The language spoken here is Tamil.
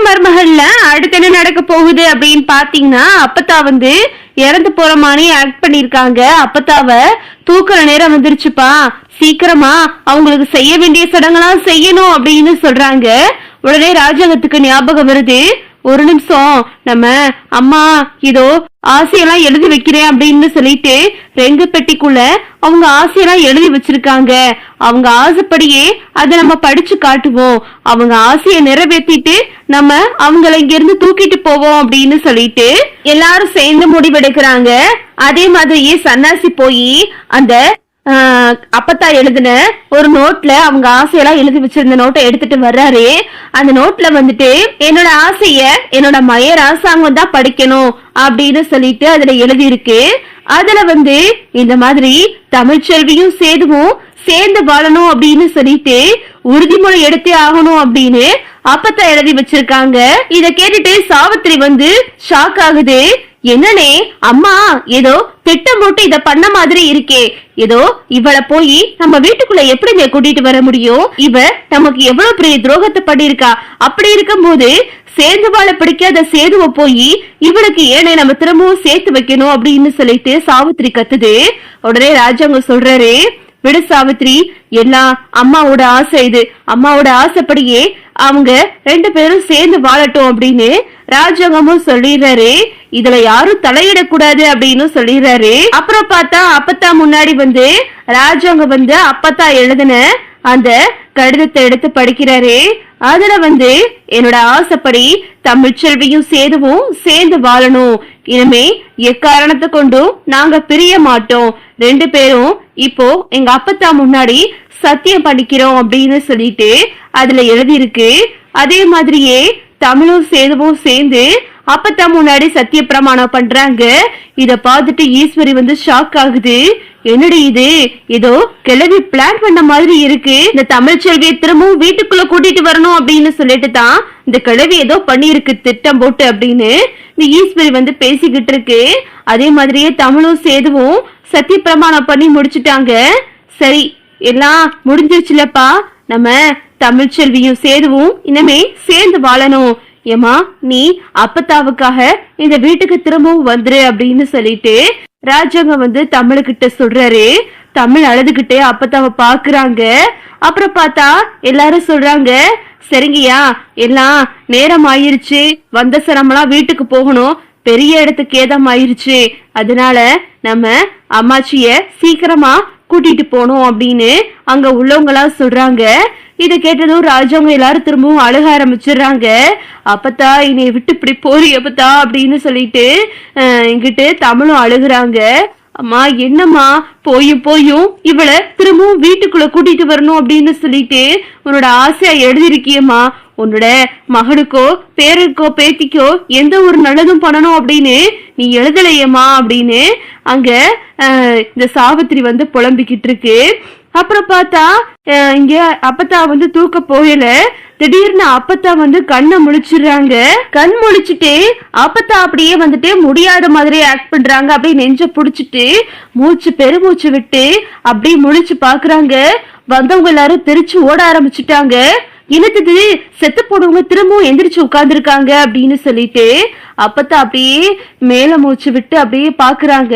மருமகள்ல அடுத்து என்ன நடக்க போகுது அப்படின்னு பாத்தீங்கன்னா, அப்பத்தா வந்து இறந்து போற மாதிரி ஆக்ட் பண்ணிருக்காங்க. அப்பத்தாவ தூக்குற நேரம் வந்துருச்சுப்பா, சீக்கிரமா அவங்களுக்கு செய்ய வேண்டிய சடங்கெல்லாம் செய்யணும் அப்படின்னு சொல்றாங்க. உடனே ராஜாங்கத்துக்கு ஞாபகம் வருது, ஒரு நிமிஷம் நம்ம அம்மா இதோ ஆசையெல்லாம் எழுதி வைக்கிறேன் அப்படின்னு சொல்லிட்டு ரெங்கு பெட்டிக்குள்ள அவங்க ஆசையெல்லாம் எழுதி வச்சிருக்காங்க. அவங்க ஆசைப்படியே அதை நம்ம படிச்சு காட்டுவோம். அவங்க ஆசையை நிறைவேற்றிட்டு நம்ம அவங்கள இங்க இருந்து தூக்கிட்டு போவோம் அப்படின்னு சொல்லிட்டு எல்லாரும் சேர்ந்து முடிவெடுக்கிறாங்க. அதே மாதிரியே சன்னாசி போய் அந்த அப்பத்தா எழுதின ஒரு நோட்ல அவங்க ஆசையெல்லாம் எழுதி வச்சிருந்த நோட்டை எடுத்துட்டு வர்றாரு. அந்த நோட்ல வந்துட்டு என்னோட ஆசைய என்னோட மயர் அரசாங்கம் தான் படிக்கணும் அப்படின்னு சொல்லிட்டு அதுல எழுதி இருக்கு. அதுல வந்து இந்த மாதிரி தமிழ்ச்செல்வியும் சேதுவும் சேர்ந்து வாழணும் அப்படின்னு சொல்லிட்டு உறுதிமொழி எடுத்தே ஆகணும் அப்படின்னு அப்பத்தா எழுதி வச்சிருக்காங்க. இத கேட்டுட்டு சாவித்திரி வந்து ஷாக் ஆகுது. என்னனே அம்மா ஏதோ திட்டம் போட்டு இத பண்ண மாதிரி இருக்கே, ஏதோ இவளை போய் நம்ம வீட்டுக்குள்ள எப்படிங்க கூட்டிட்டு வர முடியும்? இவ நமக்கு எவ்வளவு பெரிய துரோகத்தை பண்ணிருக்கா. அப்படி இருக்கும் போது சேர்ந்து வாழ பிடிக்காத சேதுவ போய் இவளுக்கு ஏனே நம்ம திரும்பவும் சேர்த்து வைக்கணும் அப்படின்னு சொல்லிட்டு சாவித்திரி கத்துது. உடனே ராஜாங்க சொல்றாரு, விடு சாவித்திரி, எல்லாம் அம்மாவோட ஆசை, இது அம்மாவோட ஆசைப்படியே அவங்க ரெண்டு பேரும் சேர்ந்து வாழட்டும் அப்படின்னு ராஜாங்கமும் சொல்லிடுறாரு. இதுல யாரும் தலையிடக்கூடாது அப்படின்னு சொல்லிடுறாரு. அப்புறம் பார்த்தா அப்பத்தா முன்னாடி வந்து ராஜாங்க வந்து அப்பத்தா எழுதின அந்த கடிதத்தை எடுத்து படிக்கிறாரு. அதுல வந்து என்னோட ஆசைப்படி தமிழ்ச்செல்வியும் சேதுவும் சேர்ந்து வாழணும், இனிமே எக்காரணத்தை கொண்டும் நாங்க பிரிய மாட்டோம், ரெண்டு பேரும் இப்போ எங்க அப்பத்தா முன்னாடி சத்தியம் பண்ணிக்கிறோம் அப்படின்னு சொல்லிட்டு அதுல எழுதி இருக்கு. அதே மாதிரியே தமிழும் சேதுவும் சேர்ந்து அப்பத்தா முன்னாடி சத்திய பிரமாணம் பண்றாங்க. இத பார்த்துட்டு ஈஸ்வரி வந்து ஷாக் ஆகுது. என்னடி இது, ஏதோ கிளவி பிளான் பண்ண மாதிரி இருக்கு. இந்த தமிழ்ச்செல்வியை திரும்பவும் வீட்டுக்குள்ள கூட்டிட்டு வரணும் அப்படின்னு சொல்லிட்டு தான் இந்த கிளவி ஏதோ பண்ணி இருக்கு திட்டம் போட்டு அப்படின்னு இந்த ஈஸ்வரி வந்து பேசிக்கிட்டு இருக்கு. அதே மாதிரியே தமிழும் சேதுவும் சத்திய பிரமாணம் பண்ணி முடிச்சுட்டாங்க. சரி, எல்லாம் முடிஞ்சிருச்சுலப்பா, நம்ம தமிழ்ச்செல்வியும் சேதுவும் இனிமே சேர்ந்து வாழணும். ஏமா நீ அப்பத்தாவுக்காக இந்த வீட்டுக்கு திரும்பவும் வந்துரு அப்படின்னு சொல்லிட்டு ராஜாங்க வந்து தமிழ்கிட்ட சொல்றாரு. தமிழ் அழுதுகிட்டே அப்பத்தாவை பாக்குறாங்க. அப்புறம் பார்த்தா எல்லாரும் சொல்றாங்க, சரிங்கய்யா எல்லாம் நேரம் ஆயிருச்சு, வந்த சிரமெல்லாம் வீட்டுக்கு போகணும், பெரிய இடத்துக்கு ஏதம் ஆயிருச்சு, அதனால நம்ம அம்மாச்சிய சீக்கிரமா கூட்டிட்டு போனோம் அப்படின்னு அங்க உள்ளவங்களா சொல்றாங்க. இத கேட்டதும் ராஜாங்க எல்லாரும் திரும்பவும் அழுக ஆரம்பிச்சிடுறாங்க. அப்பத்தா என்னை விட்டு இப்படி போறி அப்பத்தா அப்படின்னு சொல்லிட்டு என்கிட்ட தமிழும் அழுகுறாங்க. அம்மா என்னம்மா போயும் இவளை திரும்பவும் வீட்டுக்குள்ள கூட்டிட்டு வரணும் அப்படின்னு சொல்லிட்டு உன்னோட ஆசையா எழுதிருக்கியம்மா, உன்னோட மகனுக்கோ பேருக்கோ பேத்திக்கோ எந்த ஒரு நல்லதும் பண்ணணும் அப்படின்னு நீ எழுதலையம்மா அப்படின்னு அங்க இந்த சாவித்திரி வந்து புலம்பிக்கிட்டு இருக்கு. அப்புறம் பார்த்தா இங்க அப்பத்தா வந்து தூக்க போகல, திடீர்னு அப்பத்தா வந்து கண்ணை முழிச்சிடுறாங்க. கண் முழிச்சுட்டு அப்பத்தா அப்படியே வந்துட்டு முடியாத மாதிரி ஆக்ட் பண்றாங்க. அப்படியே நெஞ்ச புடிச்சிட்டு பெருமூச்சு விட்டு அப்படியே முழிச்சு பாக்குறாங்க. வந்தவங்க எல்லாரும் தெரிச்சு ஓட ஆரம்பிச்சுட்டாங்க. இனத்துக்கு செத்து போடுவங்க திரும்பவும் எந்திரிச்சு உட்கார்ந்து இருக்காங்க அப்படின்னு சொல்லிட்டு அப்பத்தா அப்படியே மேல மூச்சு விட்டு அப்படியே பாக்குறாங்க.